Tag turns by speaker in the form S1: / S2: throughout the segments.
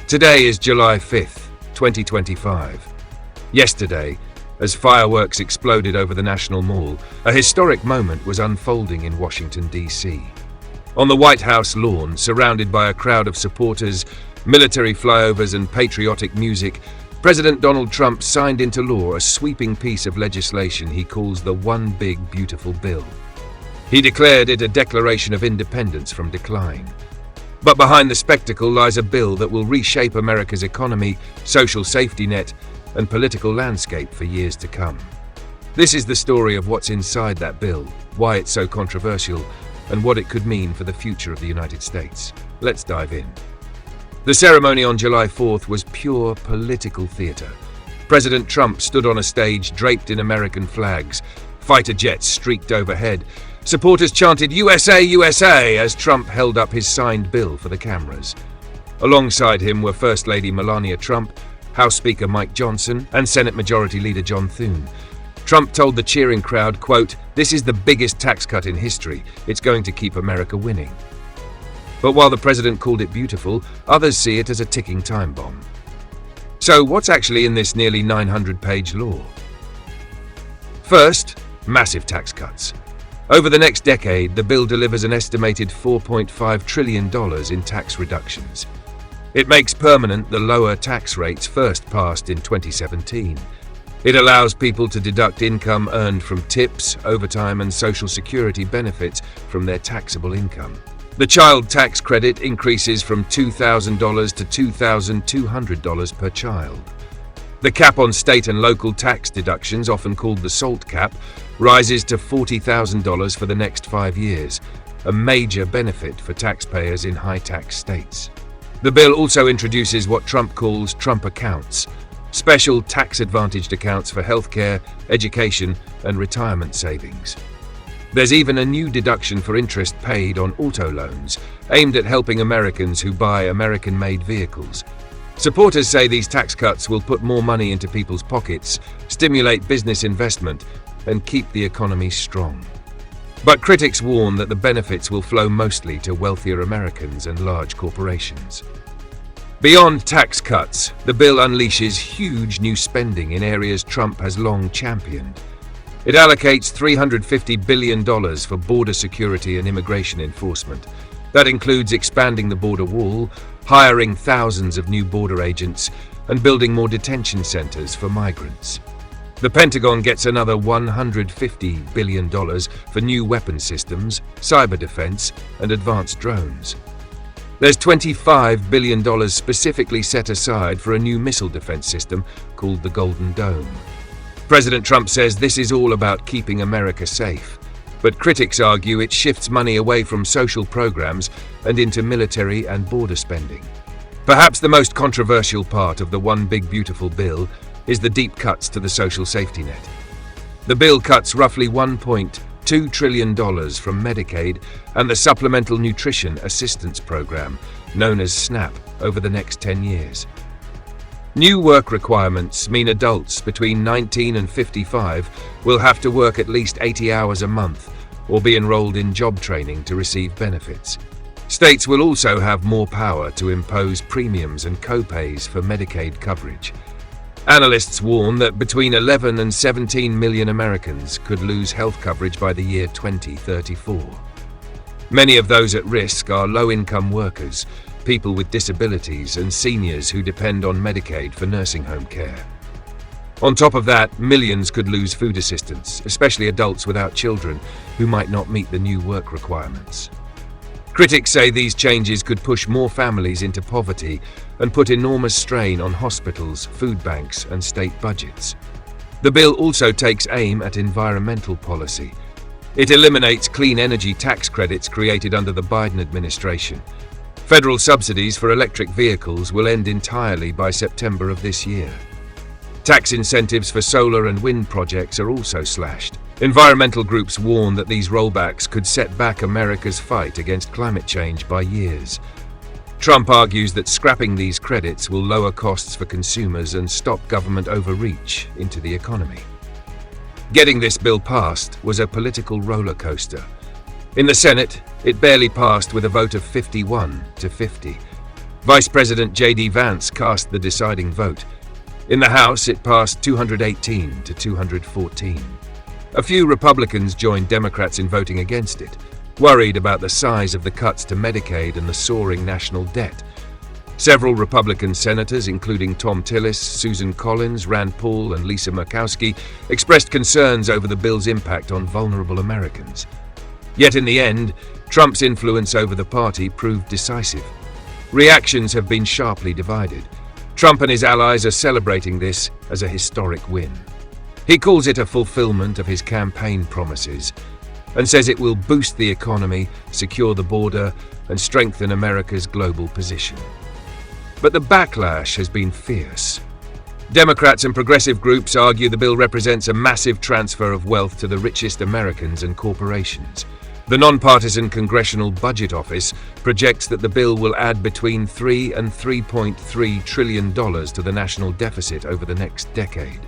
S1: Today is July 5th, 2025. Yesterday, as fireworks exploded over the National Mall, a historic moment was unfolding in Washington, D.C. On the White House lawn, surrounded by a crowd of supporters, military flyovers and patriotic music, President Donald Trump signed into law a sweeping piece of legislation he calls the One Big Beautiful Bill. He declared it a declaration of independence from decline. But behind the spectacle lies a bill that will reshape America's economy, social safety net, and political landscape for years to come. This is the story of what's inside that bill, why it's so controversial, and what it could mean for the future of the United States. Let's dive in. The ceremony on July 4th was pure political theater. President Trump stood on a stage draped in American flags. Fighter jets streaked overhead. Supporters chanted "USA, USA" as Trump held up his signed bill for the cameras. Alongside him were First Lady Melania Trump, House Speaker Mike Johnson, and Senate Majority Leader John Thune. Trump told the cheering crowd, quote, "This is the biggest tax cut in history. It's going to keep America winning." But while the president called it beautiful, others see it as a ticking time bomb. So what's actually in this nearly 900-page law? First, massive tax cuts. Over the next decade, the bill delivers an estimated $4.5 trillion in tax reductions. It makes permanent the lower tax rates first passed in 2017. It allows people to deduct income earned from tips, overtime, and Social Security benefits from their taxable income. The child tax credit increases from $2,000 to $2,200 per child. The cap on state and local tax deductions, often called the SALT cap, rises to $40,000 for the next 5 years, a major benefit for taxpayers in high-tax states. The bill also introduces what Trump calls Trump accounts, special tax-advantaged accounts for healthcare, education, and retirement savings. There's even a new deduction for interest paid on auto loans, aimed at helping Americans who buy American-made vehicles. Supporters say these tax cuts will put more money into people's pockets, stimulate business investment, and keep the economy strong. But critics warn that the benefits will flow mostly to wealthier Americans and large corporations. Beyond tax cuts, the bill unleashes huge new spending in areas Trump has long championed. It allocates $350 billion for border security and immigration enforcement. That includes expanding the border wall, hiring thousands of new border agents, and building more detention centers for migrants. The Pentagon gets another $150 billion for new weapon systems, cyber defense, and advanced drones. There's $25 billion specifically set aside for a new missile defense system called the Golden Dome. President Trump says this is all about keeping America safe, but critics argue it shifts money away from social programs and into military and border spending. Perhaps the most controversial part of the One Big Beautiful Bill is the deep cuts to the social safety net. The bill cuts roughly $1.2 trillion from Medicaid and the Supplemental Nutrition Assistance Program, known as SNAP, over the next 10 years. New work requirements mean adults between 19 and 55 will have to work at least 80 hours a month or be enrolled in job training to receive benefits. States will also have more power to impose premiums and co-pays for Medicaid coverage. Analysts warn that between 11 and 17 million Americans could lose health coverage by the year 2034. Many of those at risk are low-income workers, people with disabilities, and seniors who depend on Medicaid for nursing home care. On top of that, millions could lose food assistance, especially adults without children who might not meet the new work requirements. Critics say these changes could push more families into poverty and put enormous strain on hospitals, food banks, and state budgets. The bill also takes aim at environmental policy. It eliminates clean energy tax credits created under the Biden administration. Federal subsidies for electric vehicles will end entirely by September of this year. Tax incentives for solar and wind projects are also slashed. Environmental groups warn that these rollbacks could set back America's fight against climate change by years. Trump argues that scrapping these credits will lower costs for consumers and stop government overreach into the economy. Getting this bill passed was a political roller coaster. In the Senate, it barely passed with a vote of 51 to 50. Vice President J.D. Vance cast the deciding vote. In the House, it passed 218 to 214. A few Republicans joined Democrats in voting against it, worried about the size of the cuts to Medicaid and the soaring national debt. Several Republican senators, including Tom Tillis, Susan Collins, Rand Paul, and Lisa Murkowski, expressed concerns over the bill's impact on vulnerable Americans. Yet in the end, Trump's influence over the party proved decisive. Reactions have been sharply divided. Trump and his allies are celebrating this as a historic win. He calls it a fulfillment of his campaign promises and says it will boost the economy, secure the border, and strengthen America's global position. But the backlash has been fierce. Democrats and progressive groups argue the bill represents a massive transfer of wealth to the richest Americans and corporations. The nonpartisan Congressional Budget Office projects that the bill will add between $3 and $3.3 trillion to the national deficit over the next decade.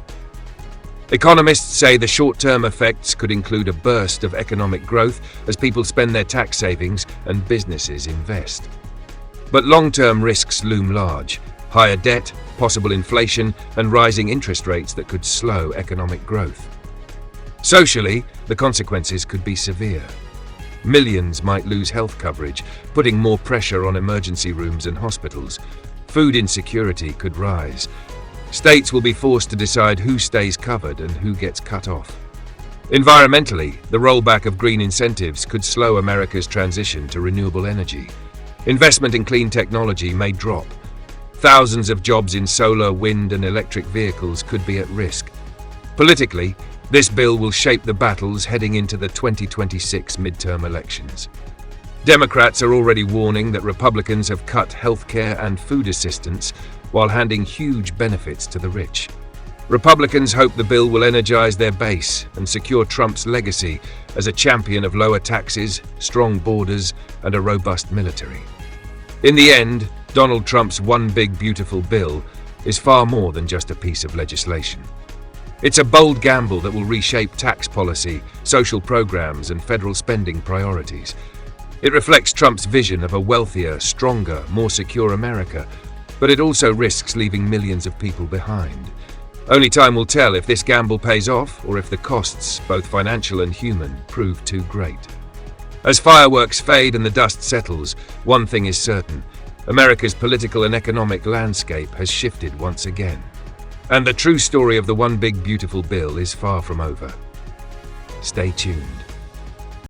S1: Economists say the short-term effects could include a burst of economic growth as people spend their tax savings and businesses invest. But long-term risks loom large: higher debt, possible inflation, and rising interest rates that could slow economic growth. Socially, the consequences could be severe. Millions might lose health coverage, putting more pressure on emergency rooms and hospitals. Food insecurity could rise. States will be forced to decide who stays covered and who gets cut off. Environmentally, the rollback of green incentives could slow America's transition to renewable energy. Investment in clean technology may drop. Thousands of jobs in solar, wind, and electric vehicles could be at risk. Politically, this bill will shape the battles heading into the 2026 midterm elections. Democrats are already warning that Republicans have cut healthcare and food assistance while handing huge benefits to the rich. Republicans hope the bill will energize their base and secure Trump's legacy as a champion of lower taxes, strong borders, and a robust military. In the end, Donald Trump's One Big Beautiful Bill is far more than just a piece of legislation. It's a bold gamble that will reshape tax policy, social programs, and federal spending priorities. It reflects Trump's vision of a wealthier, stronger, more secure America, but it also risks leaving millions of people behind. Only time will tell if this gamble pays off or if the costs, both financial and human, prove too great. As fireworks fade and the dust settles, one thing is certain: America's political and economic landscape has shifted once again. And the true story of the One Big Beautiful Bill is far from over. Stay tuned.